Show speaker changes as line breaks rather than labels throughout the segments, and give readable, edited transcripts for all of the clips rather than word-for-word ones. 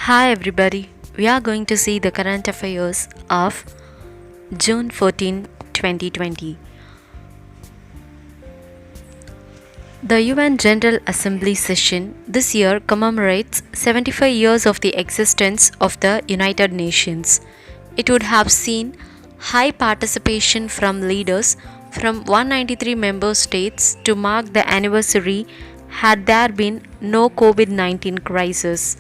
Hi everybody, we are going to see the current affairs of June 14, 2020. The UN General Assembly session this year commemorates 75 years of the existence of the United Nations. It would have seen high participation from leaders from 193 member states to mark the anniversary had there been no COVID 19 crisis.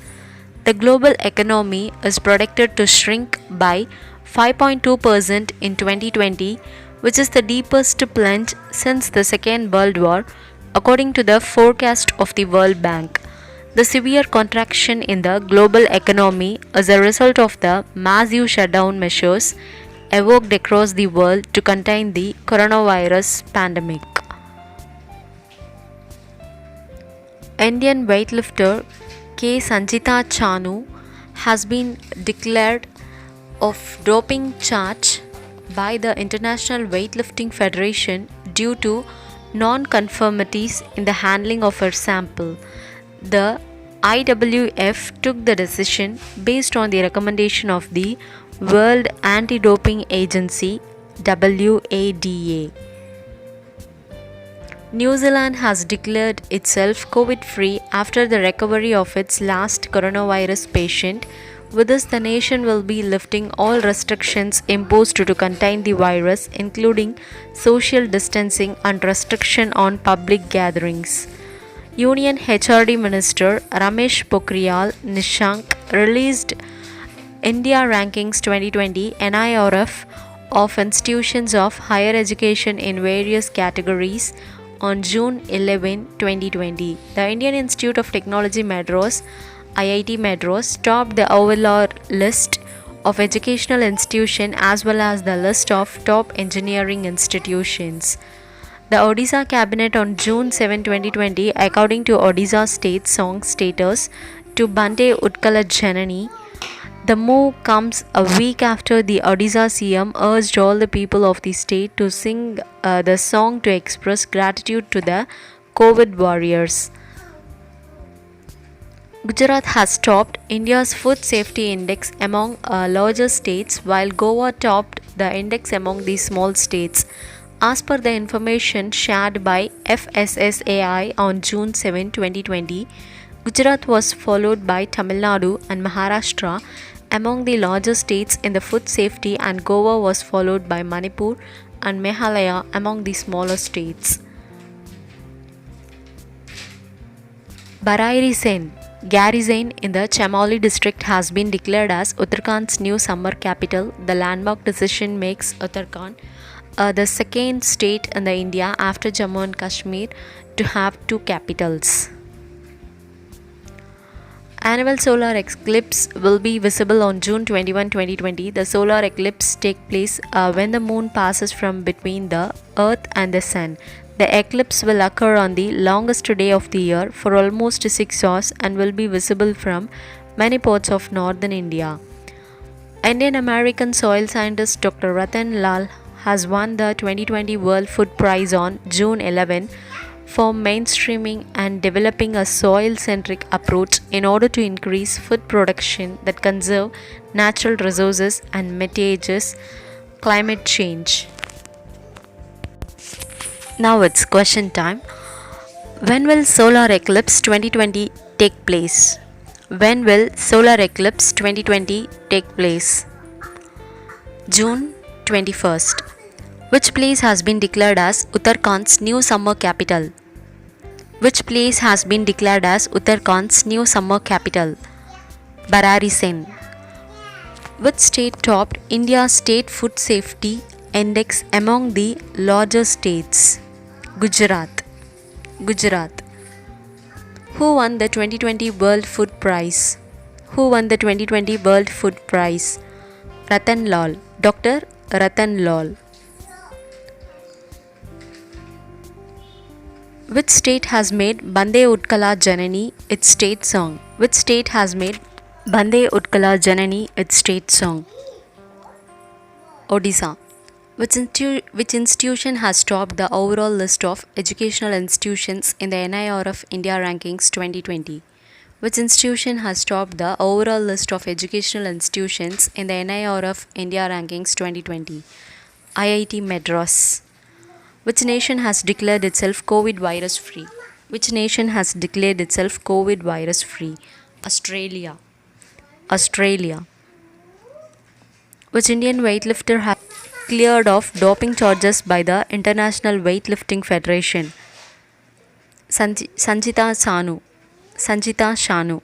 The global economy is projected to shrink by 5.2% in 2020, which is the deepest plunge since the Second World War, according to the forecast of the World Bank. The severe contraction in the global economy is a result of the massive shutdown measures evoked across the world to contain the coronavirus pandemic. Indian weightlifter K. Sanjita Chanu has been declared of doping charge by the International Weightlifting Federation due to non-conformities in the handling of her sample. The IWF took the decision based on the recommendation of the World Anti-Doping Agency WADA. New Zealand has declared itself COVID free after the recovery of its last coronavirus patient. With this, the nation will be lifting all restrictions imposed to contain the virus, including social distancing and restriction on public gatherings. Union HRD Minister Ramesh Pokhriyal Nishank released India Rankings 2020 NIRF of institutions of higher education in various categories on June 11, 2020. The Indian Institute of Technology Madras IIT Madras topped the overall list of educational institutions as well as the list of top engineering institutions. The Odisha Cabinet on June 7, 2020, according to Odisha State Song status to Bande Utkala Janani. The move comes a week after the Odisha CM urged all the people of the state to sing the song to express gratitude to the COVID warriors. Gujarat has topped India's food safety index among larger states, while Goa topped the index among the small states. As per the information shared by FSSAI on June 7, 2020, Gujarat was followed by Tamil Nadu and Maharashtra among the larger states in the food safety, and Goa was followed by Manipur and Meghalaya among the smaller states. Barairi Sen garrison in the Chamoli district has been declared as Uttarakhand's new summer capital. The landmark decision makes Uttarakhand the second state in the India after Jammu and Kashmir to have two capitals. Annual solar eclipse will be visible on June 21, 2020. The solar eclipse takes place when the moon passes from between the earth and the sun. The eclipse will occur on the longest day of the year for almost 6 hours and will be visible from many parts of northern India. Indian American soil scientist Dr. Ratan Lal has won the 2020 World Food Prize on June 11 for mainstreaming and developing a soil-centric approach in order to increase food production that conserve natural resources and mitigates climate change. Now it's question time. When will solar eclipse 2020 take place? When will solar eclipse 2020 take place? June 21st. Which place has been declared as Uttarakhand's new summer capital? Which place has been declared as Uttarakhand's new summer capital? Barairi Sen. Which state topped India's state food safety index among the larger states? Gujarat. Gujarat. Who won the 2020 World Food Prize? Who won the 2020 World Food Prize? Ratan Lal. Dr. Ratan Lal. Which state has made Bande Utkala Janani its state song? Which state has made Bande Utkala Janani its state song? Odisha. Which institution has topped the overall list of educational institutions in the NIRF India Rankings 2020? Which institution has topped the overall list of educational institutions in the NIR of India Rankings 2020? IIT Madras. Which nation has declared itself COVID virus free? Which nation has declared itself COVID virus free? Australia. Australia. Which Indian weightlifter has cleared of doping charges by the International Weightlifting Federation? Sanjita Sanu. Sanjita Shanu.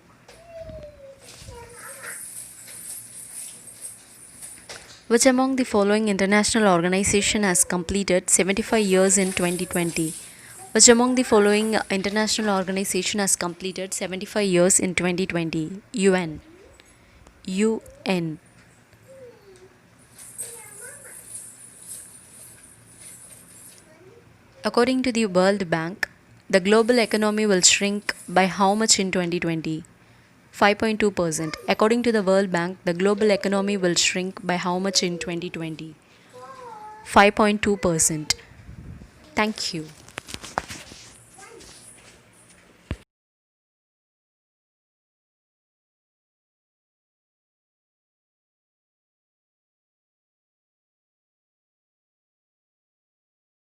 Which among the following international organization has completed 75 years in 2020? Which among the following international organization has completed 75 years in 2020? UN. UN. According to the World Bank, the global economy will shrink by how much in 2020? 5.2%. According to the World Bank, the global economy will shrink by how much in 2020? 5.2%. Thank you.